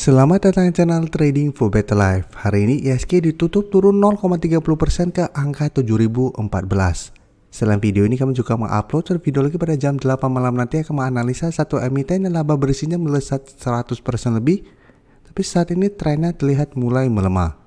Selamat datang di channel Trading for Better Life. Hari ini IHSG ditutup turun 0,30% ke angka 7014. Selain video ini kami juga mengupload video lagi pada jam 8 malam nanti akan menganalisa satu emiten yang laba bersihnya melesat 100% lebih. Tapi saat ini trennya terlihat mulai melemah.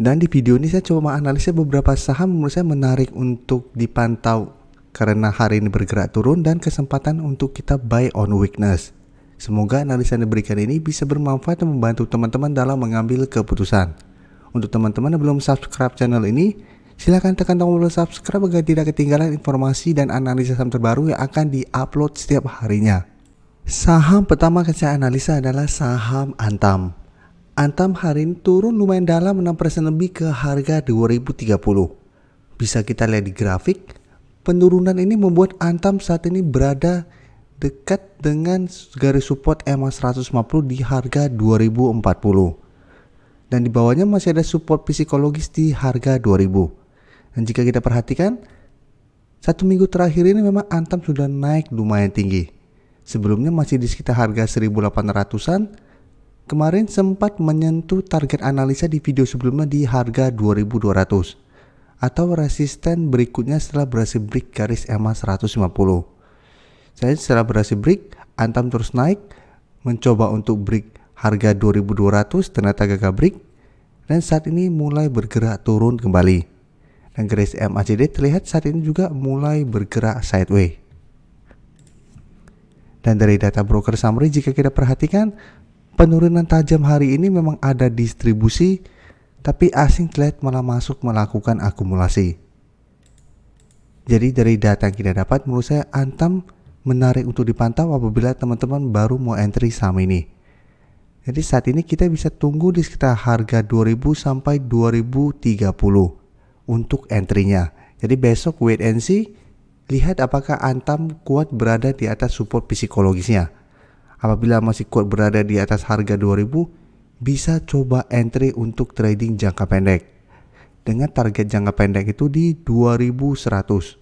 Dan di video ini saya coba menganalisa beberapa saham menurut saya menarik untuk dipantau karena hari ini bergerak turun dan kesempatan untuk kita buy on weakness. Semoga analisa yang diberikan ini bisa bermanfaat dan membantu teman-teman dalam mengambil keputusan. Untuk teman-teman yang belum subscribe channel ini, silahkan tekan tombol subscribe agar tidak ketinggalan informasi dan analisa saham terbaru yang akan diupload setiap harinya. Saham pertama yang saya analisa adalah saham Antam. Antam hari ini turun lumayan dalam 6% lebih ke harga 2030. Bisa kita lihat di grafik, penurunan ini membuat Antam saat ini berada dekat dengan garis support EMA 150 di harga 2040 dan di bawahnya masih ada support psikologis di harga 2000. Dan jika kita perhatikan, satu minggu terakhir ini memang Antam sudah naik lumayan tinggi. Sebelumnya masih di sekitar harga 1800-an, kemarin sempat menyentuh target analisa di video sebelumnya di harga 2200 atau resisten berikutnya setelah berhasil break garis EMA 150. Setelah berhasil break, Antam terus naik, mencoba untuk break harga 2200, ternyata gagal break, dan saat ini mulai bergerak turun kembali. Dan garis MACD terlihat saat ini juga mulai bergerak sideways. Dan dari data broker summary jika kita perhatikan, penurunan tajam hari ini memang ada distribusi, tapi asing terlihat malah masuk melakukan akumulasi. Jadi dari data yang kita dapat, menurut saya Antam menarik untuk dipantau apabila teman-teman baru mau entry saham ini. Jadi saat ini kita bisa tunggu di sekitar harga 2000 sampai 2030 untuk entry-nya. Jadi besok wait and see, lihat apakah Antam kuat berada di atas support psikologisnya. Apabila masih kuat berada di atas harga 2000, bisa coba entry untuk trading jangka pendek. Dengan target jangka pendek itu di 2100.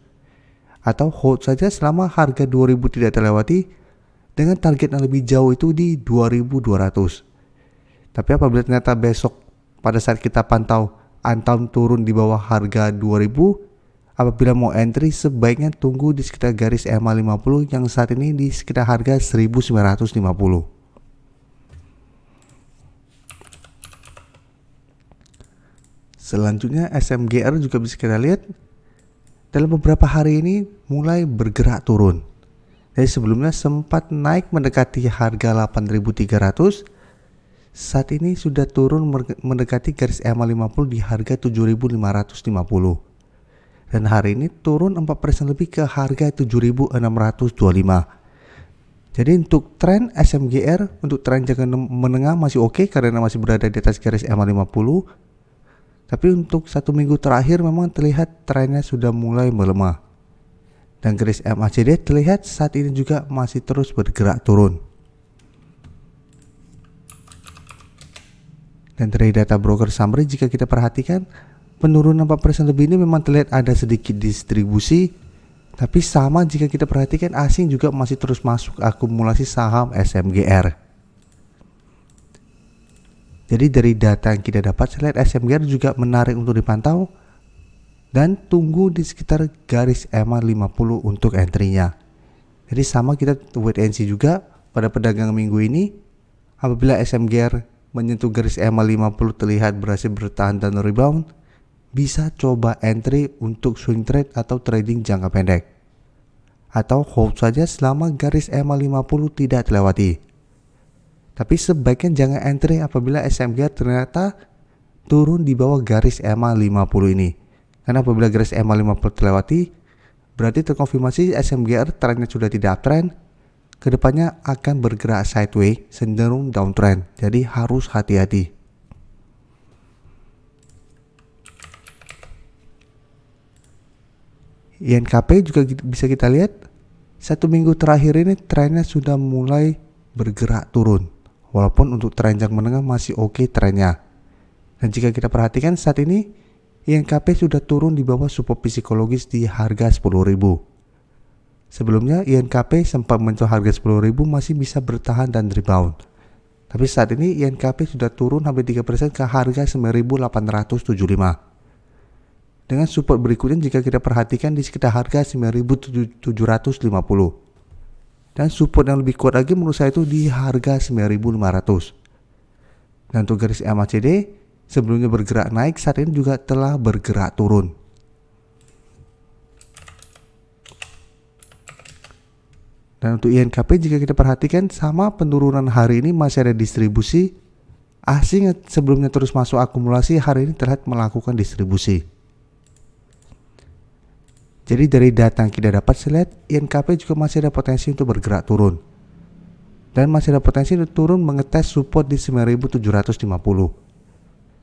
Atau hold saja selama harga 2000 tidak terlewati dengan target yang lebih jauh itu di 2200. Tapi apabila ternyata besok pada saat kita pantau Antam turun di bawah harga 2000, apabila mau entry sebaiknya tunggu di sekitar garis EMA 50 yang saat ini di sekitar harga 1950. Selanjutnya SMGR juga bisa kita lihat dalam beberapa hari ini mulai bergerak turun. Jadi sebelumnya sempat naik mendekati harga 8.300, saat ini sudah turun mendekati garis EMA 50 di harga 7.550. Dan hari ini turun 4% lebih ke harga 7.625. Jadi untuk tren SMGR, untuk tren jangka menengah masih oke karena masih berada di atas garis EMA 50. Tapi untuk satu minggu terakhir memang terlihat trennya sudah mulai melemah. Dan garis MACD terlihat saat ini juga masih terus bergerak turun. Dan dari data broker summary jika kita perhatikan, penurunan 4% lebih ini memang terlihat ada sedikit distribusi. Tapi sama jika kita perhatikan asing juga masih terus masuk akumulasi saham SMGR. Jadi dari data yang kita dapat, saya lihat SMGR juga menarik untuk dipantau dan tunggu di sekitar garis EMA 50 untuk entry-nya. Jadi sama kita wait and see juga pada perdagangan minggu ini. Apabila SMGR menyentuh garis EMA 50 terlihat berhasil bertahan dan rebound, bisa coba entry untuk swing trade atau trading jangka pendek. Atau hold saja selama garis EMA 50 tidak terlewati. Tapi sebaiknya jangan entry apabila SMGR ternyata turun di bawah garis EMA 50 ini. Karena apabila garis EMA 50 terlewati, berarti terkonfirmasi SMGR trennya sudah tidak uptrend. Kedepannya akan bergerak sideways, cenderung downtrend. Jadi harus hati-hati. INKP juga bisa kita lihat, satu minggu terakhir ini trennya sudah mulai bergerak turun. Walaupun untuk tren jangka menengah masih oke trennya. Dan jika kita perhatikan saat ini INKP sudah turun di bawah support psikologis di harga 10.000. Sebelumnya INKP sempat mencoba harga 10.000 masih bisa bertahan dan rebound. Tapi saat ini INKP sudah turun hampir 3% ke harga 9.875. Dengan support berikutnya jika kita perhatikan di sekitar harga 9.750. Dan support yang lebih kuat lagi menurut saya itu di harga 9.500. Dan untuk garis MACD sebelumnya bergerak naik, saat ini juga telah bergerak turun. Dan untuk INKP jika kita perhatikan sama penurunan hari ini masih ada distribusi. Asing sebelumnya terus masuk akumulasi, hari ini terlihat melakukan distribusi. Jadi dari data yang kita dapat, saya lihat INKP juga masih ada potensi untuk bergerak turun. Dan masih ada potensi untuk turun mengetes support di 9.750.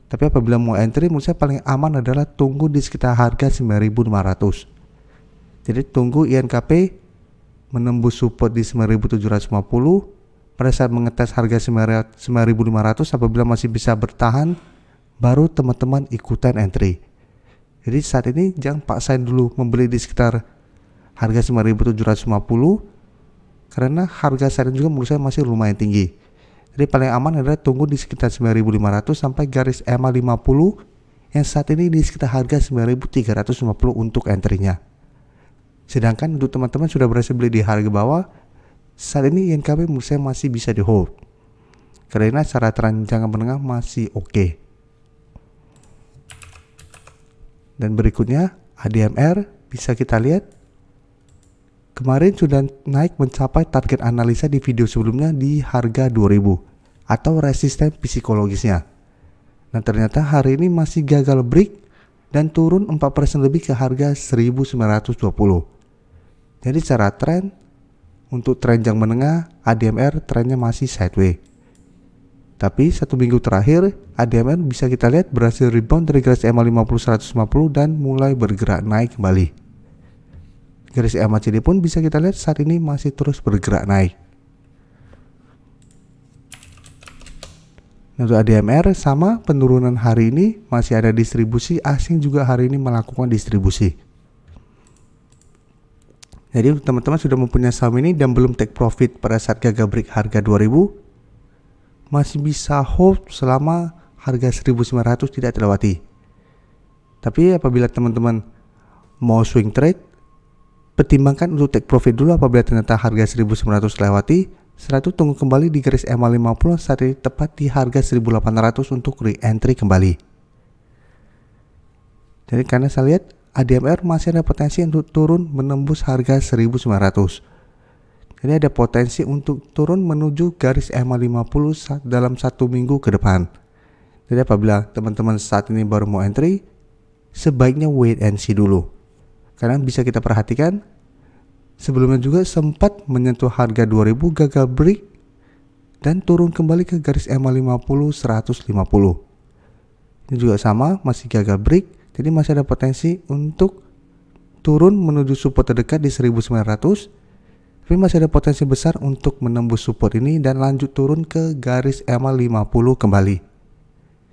Tapi apabila mau entry, menurut saya paling aman adalah tunggu di sekitar harga 9.500. Jadi tunggu INKP menembus support di 9.750. Pada saat mengetes harga 9.500, apabila masih bisa bertahan, baru teman-teman ikutan entry. Jadi saat ini jangan paksain dulu membeli di sekitar harga 9.750, karena harga saat ini juga menurut saya masih lumayan tinggi. Jadi paling aman adalah tunggu di sekitar 9.500 sampai garis EMA 50 yang saat ini di sekitar harga 9.350 untuk entry-nya. Sedangkan untuk teman-teman sudah berhasil beli di harga bawah, saat ini INKP menurut saya masih bisa di hold, karena cara tren jangka menengah masih oke. Dan berikutnya ADMR bisa kita lihat kemarin sudah naik mencapai target analisa di video sebelumnya di harga 2000 atau resisten psikologisnya. Dan ternyata hari ini masih gagal break dan turun 4% lebih ke harga 1920. Jadi secara tren untuk tren jangka menengah ADMR trennya masih sideways. Tapi satu minggu terakhir ADMR bisa kita lihat berhasil rebound dari garis EMA 50-150 dan mulai bergerak naik kembali. Garis MACD pun bisa kita lihat saat ini masih terus bergerak naik. Untuk ADMR sama penurunan hari ini masih ada distribusi, asing juga hari ini melakukan distribusi. Jadi teman-teman sudah mempunyai saham ini dan belum take profit pada saat gagal break harga 2000, masih bisa hold selama harga 1900 tidak terlewati. Tapi apabila teman-teman mau swing trade, pertimbangkan untuk take profit dulu apabila ternyata harga 1900 terlewati. Setelah itu tunggu kembali di garis EMA 50 saat ini tepat di harga 1800 untuk re-entry kembali. Jadi karena saya lihat ADMR masih ada potensi untuk turun menembus harga 1900. Jadi ada potensi untuk turun menuju garis EMA 50 dalam 1 minggu ke depan. Jadi apabila teman-teman saat ini baru mau entry, sebaiknya wait and see dulu. Karena bisa kita perhatikan sebelumnya juga sempat menyentuh harga 2000, gagal break dan turun kembali ke garis EMA 50 150. Ini juga sama, masih gagal break. Jadi masih ada potensi untuk turun menuju support terdekat di 1900. Tapi masih ada potensi besar untuk menembus support ini dan lanjut turun ke garis EMA 50 kembali.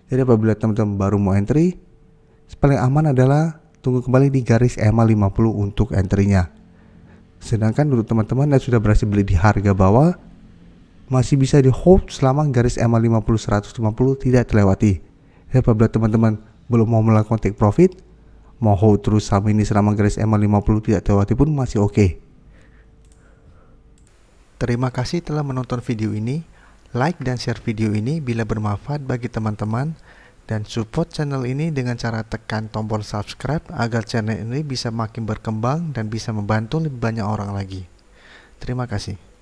Jadi apabila teman-teman baru mau entry, paling aman adalah tunggu kembali di garis EMA 50 untuk entry-nya. Sedangkan untuk teman-teman yang sudah berhasil beli di harga bawah, masih bisa di hold selama garis EMA 50 150 tidak terlewati. Jadi apabila teman-teman belum mau melakukan take profit, mau hold terus saham ini selama garis EMA 50 tidak terlewati pun masih oke. Terima kasih telah menonton video ini. Like dan share video ini bila bermanfaat bagi teman-teman, dan support channel ini dengan cara tekan tombol subscribe agar channel ini bisa makin berkembang dan bisa membantu lebih banyak orang lagi. Terima kasih.